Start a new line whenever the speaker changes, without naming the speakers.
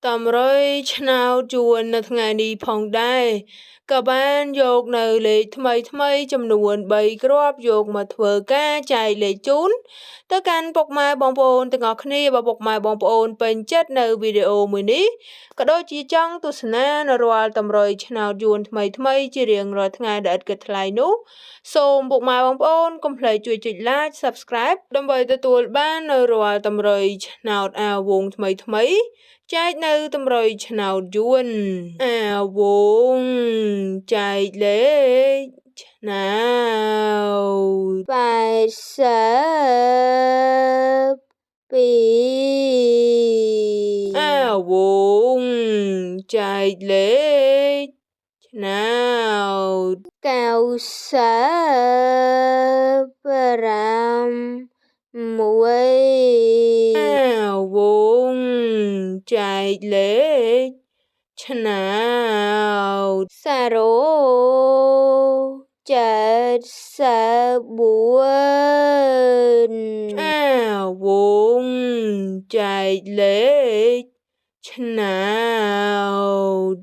តម្រុយឆ្នោតជួននៅថ្ងៃនេះផងដែរក៏បានយកនៅលេខថ្មីចំនួន3គ្រាប់យកមកធ្វើការចែកលេខជូនទៅកាន់ពុកម៉ែបងប្អូនទាំងអស់គ្នាបើពុកម៉ែបងប្អូនពេញចិត្តនៅវីដេអូមួយនេះក៏ដូចជាចង់ទស្សនានៅរាល់តម្រុយឆ្នោតយួនថ្មីជារៀងរាល់ថ្ងៃដែលឥតគិតថ្លៃនោះសូមពុកម៉ែបងប្អូនកុំភ្លេចជួយចុច Like Subscribe ដើម្បីទទួលបាននៅរាល់តម្រុយឆ្នោតអាវងថ្មីចែកនៅតម្រុយឆ្នោតយួនអាវងចែកលេខឆ្នោត82អាវងចែកលេខឆ្នោត96អាវងចែកលេខឆ្នោត074អាវងចែកលេខឆ្នោត